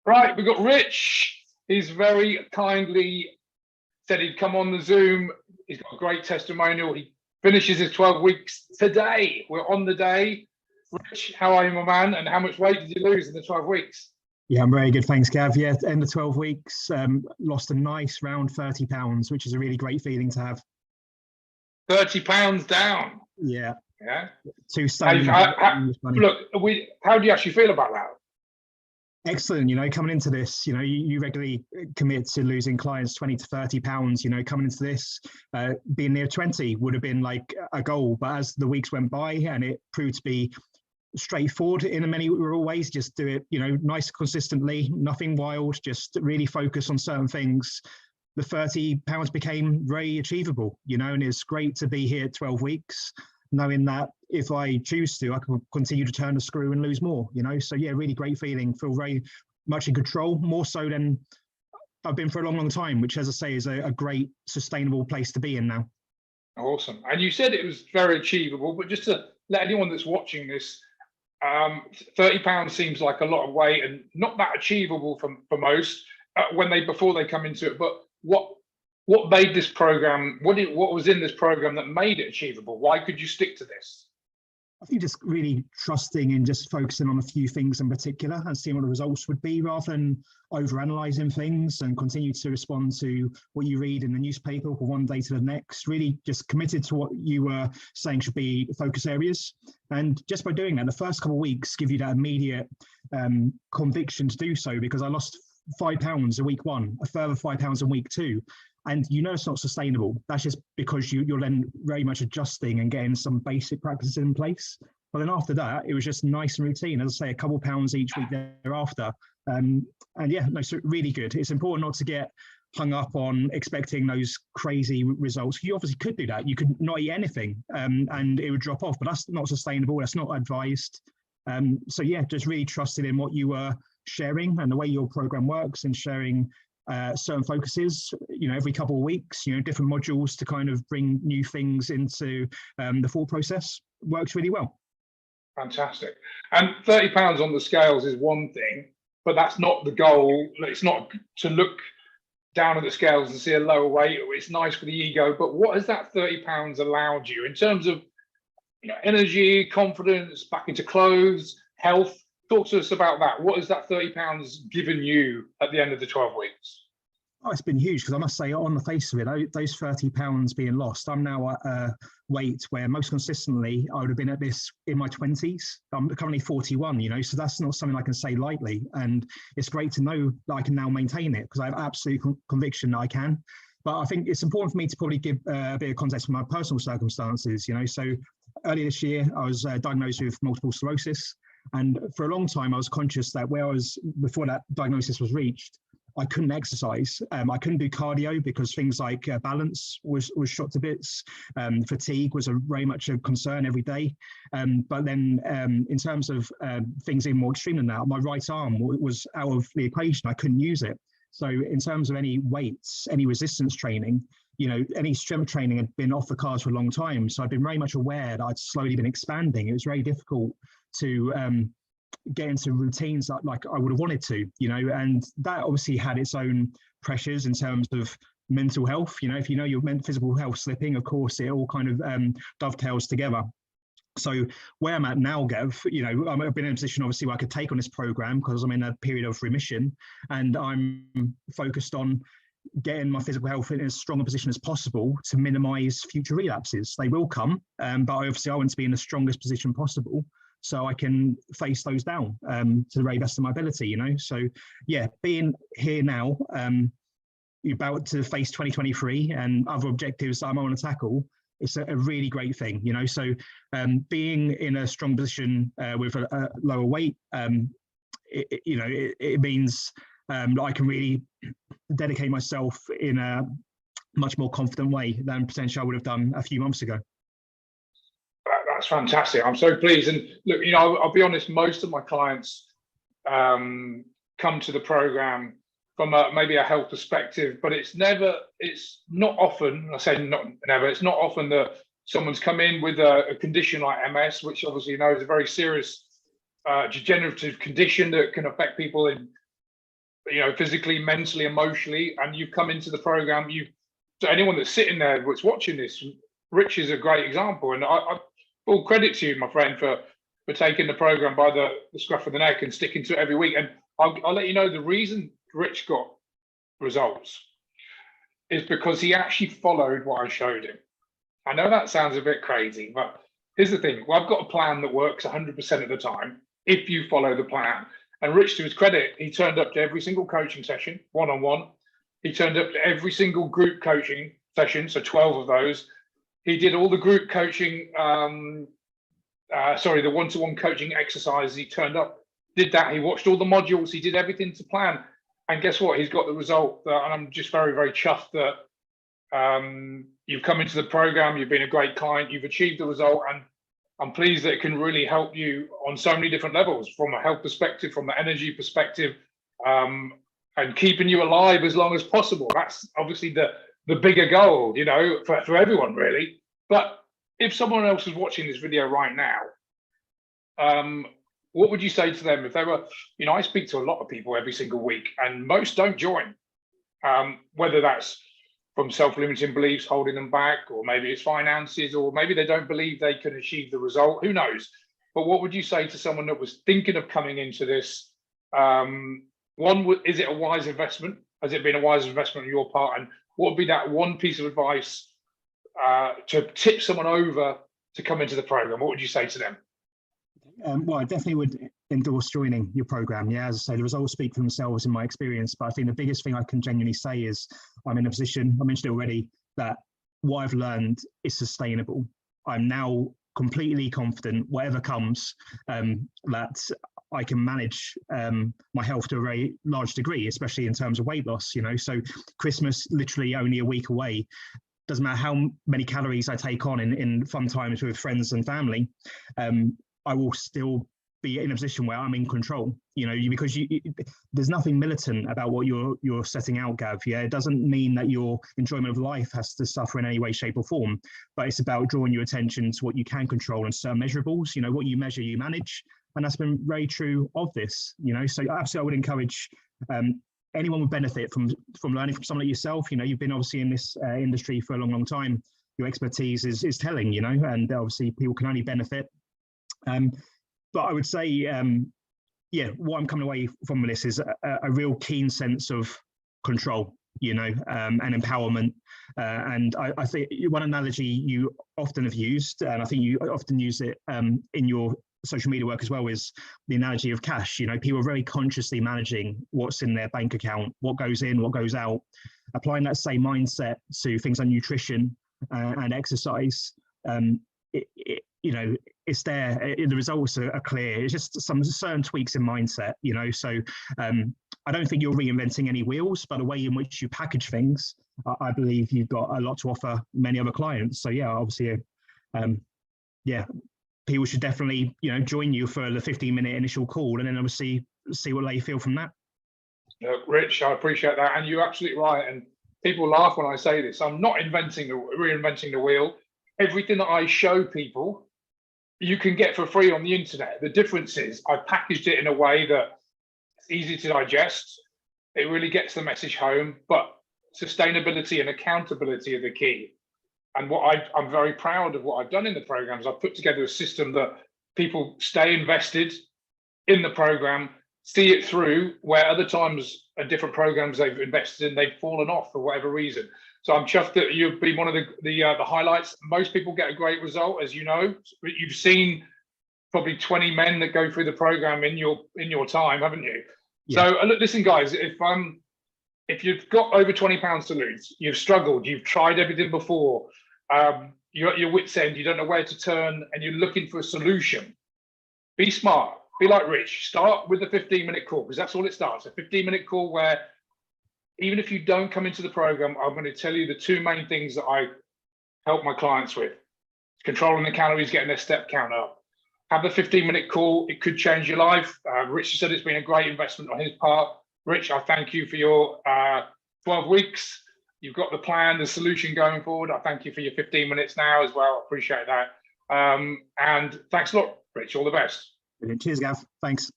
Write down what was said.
Right, we've got Rich. He's very kindly said he'd come on the Zoom. He's got a great testimonial. He finishes his 12 weeks today. We're on the day. Rich, how are you, my man? And how much weight did you lose in the 12 weeks? Yeah, I'm very good. Thanks, Gav. Yeah, end of 12 weeks, lost a nice round 30 pounds, which is a really great feeling to have. 30 pounds down. Yeah. Yeah. Two stone. Look, how do you actually feel about that? Excellent. You know, coming into this, you know, you regularly commit to losing clients 20 to 30 pounds, you know, coming into this, being near 20 would have been like a goal. But as the weeks went by and it proved to be straightforward in many ways, just do it, you know, nice, consistently, nothing wild, just really focus on certain things. The 30 pounds became very achievable, you know, and it's great to be here at 12 weeks, knowing that if I choose to, I can continue to turn the screw and lose more, you know. So yeah, really great feeling, feel very much in control, more so than I've been for a long time, which, as I say, is a great sustainable place to be in now. Awesome. And you said it was very achievable, but just to let anyone that's watching this, 30 pounds seems like a lot of weight and not that achievable for most before they come into it. But what made this program, what was in this program that made it achievable? Why could you stick to this? I think just really trusting and just focusing on a few things in particular and seeing what the results would be, rather than overanalyzing things, and continue to respond to what you read in the newspaper from one day to the next. Really just committed to what you were saying should be focus areas. And just by doing that, the first couple of weeks give you that immediate conviction to do so, because I lost 5 pounds in week one, a further 5 pounds in week two. And you know it's not sustainable. That's just because you're then very much adjusting and getting some basic practices in place. But then after that, it was just nice and routine. As I say, a couple of pounds each week thereafter. And yeah, no, so really good. It's important not to get hung up on expecting those crazy results. You obviously could do that. You could not eat anything and it would drop off, but that's not sustainable. That's not advised. So yeah, just really trusted in what you were sharing and the way your program works, and sharing certain focuses, you know, every couple of weeks, you know, different modules to kind of bring new things into the thought process works really well. Fantastic. And 30 pounds on the scales is one thing, but that's not the goal. It's not to look down at the scales and see a lower weight. It's nice for the ego, but what has that 30 pounds allowed you in terms of, you know, energy, confidence, back into clothes, health? Talk to us about that. What has that 30 pounds given you at the end of the 12 weeks? Oh, it's been huge, because I must say, on the face of it, those 30 pounds being lost, I'm now at a weight where most consistently I would have been at this in my 20s. I'm currently 41, you know, so that's not something I can say lightly. And it's great to know that I can now maintain it, because I have absolute conviction that I can. But I think it's important for me to probably give a bit of context for my personal circumstances, you know. So earlier this year, I was diagnosed with multiple sclerosis. And for a long time, I was conscious that before that diagnosis was reached, I couldn't exercise. I couldn't do cardio because things like balance was shot to bits. Fatigue was very much a concern every day. But then in terms of things even more extreme than that, my right arm was out of the equation. I couldn't use it. So in terms of any weights, any resistance training, you know, any strength training had been off the cards for a long time. So I've been very much aware that I'd slowly been expanding. It was very difficult to get into routines like I would have wanted to, you know, and that obviously had its own pressures in terms of mental health. You know, if you know your physical health slipping, of course, it all kind of dovetails together. So where I'm at now, Gav, you know, I've been in a position obviously where I could take on this program because I'm in a period of remission, and I'm focused on getting my physical health in as strong a position as possible to minimize future relapses. They will come, but obviously I want to be in the strongest position possible so I can face those down to the very best of my ability, you know. So yeah, being here now, you're about to face 2023 and other objectives that I'm going to tackle. It's a really great thing, you know. So being in a strong position with a lower weight, it means that I can really dedicate myself in a much more confident way than potentially I would have done a few months ago. That's fantastic. I'm so pleased. And look, you know, I'll be honest, most of my clients come to the program from maybe a health perspective, but it's not often, I say not never, it's not often that someone's come in with a condition like MS, which obviously, you know, is a very serious degenerative condition that can affect people in physically, mentally, emotionally, and you've come into the program. So anyone that's sitting there that's watching this, Rich is a great example, and I full credit to you, my friend, for taking the program by the scruff of the neck and sticking to it every week. And I'll let you know the reason Rich got results is because he actually followed what I showed him. I know that sounds a bit crazy, but here's the thing. Well, I've got a plan that works 100% of the time if you follow the plan. And Rich, to his credit, he turned up to every single coaching session, one-on-one. He turned up to every single group coaching session, so 12 of those. He did all the group coaching, the one-to-one coaching exercises. He turned up, did that. He watched all the modules. He did everything to plan. And guess what? He's got the result. And I'm just very, very chuffed that you've come into the program. You've been a great client. You've achieved the result. And I'm pleased that it can really help you on so many different levels, from a health perspective, from the energy perspective, and keeping you alive as long as possible. That's obviously the bigger goal, for everyone, really. But if someone else is watching this video right now, what would you say to them if they were, I speak to a lot of people every single week, and most don't join, whether that's from self-limiting beliefs holding them back, or maybe it's finances, or maybe they don't believe they can achieve the result, who knows? But what would you say to someone that was thinking of coming into this? Is it a wise investment? Has it been a wise investment on your part? And what would be that one piece of advice to tip someone over to come into the program? What would you say to them? Well, I definitely would endorse joining your program. Yeah, as I say, the results speak for themselves in my experience. But I think the biggest thing I can genuinely say is I'm in a position, I mentioned it already, that what I've learned is sustainable. I'm now completely confident, whatever comes, that I can manage my health to a very large degree, especially in terms of weight loss. So Christmas literally only a week away. Doesn't matter how many calories I take on in fun times with friends and family, I will still be in a position where I'm in control, because there's nothing militant about what you're setting out, Gav. Yeah, it doesn't mean that your enjoyment of life has to suffer in any way, shape or form, but it's about drawing your attention to what you can control and certain measurables. What you measure, you manage. And that's been very true of this, so absolutely I would encourage anyone would benefit from learning from someone like yourself. You've been obviously in this industry for a long, long time. Your expertise is telling, and obviously people can only benefit. But I would say, what I'm coming away from this is a real keen sense of control, and empowerment. And I think one analogy you often have used, and I think you often use it in your social media work as well, is the analogy of cash. People are very consciously managing what's in their bank account, what goes in, what goes out, applying that same mindset to things like nutrition and exercise. It's there. The results are clear. It's just some certain tweaks in mindset, So I don't think you're reinventing any wheels, but the way in which you package things, I believe you've got a lot to offer many other clients. So yeah, obviously, people should definitely, join you for the 15-minute initial call, and then obviously see what they feel from that. Rich, I appreciate that, and you're absolutely right. And people laugh when I say this. I'm not reinventing the wheel. Everything that I show people, you can get for free on the internet. The difference is I packaged it in a way that it's easy to digest. It really gets the message home, but sustainability and accountability are the key. And I'm very proud of what I've done in the programs. I've put together a system that people stay invested in the program, see it through, where other times at different programs they've invested in, they've fallen off for whatever reason. So I'm chuffed that you've been one of the highlights. Most people get a great result, as you know. You've seen probably 20 men that go through the program in your time, haven't you? Yeah. So look, listen, guys, if you've got over 20 pounds to lose, you've struggled, you've tried everything before, you're at your wit's end, you don't know where to turn, and you're looking for a solution, be smart, be like Rich. Start with a 15-minute call, because that's all it starts. A 15-minute call where, even if you don't come into the program, I'm going to tell you the two main things that I help my clients with: controlling the calories, getting their step count up. Have a 15-minute call. It could change your life. Rich said it's been a great investment on his part. Rich, I thank you for your 12 weeks. You've got the plan, the solution going forward. I thank you for your 15 minutes now as well. I appreciate that. And thanks a lot, Rich. All the best. Brilliant. Cheers, Gav. Thanks.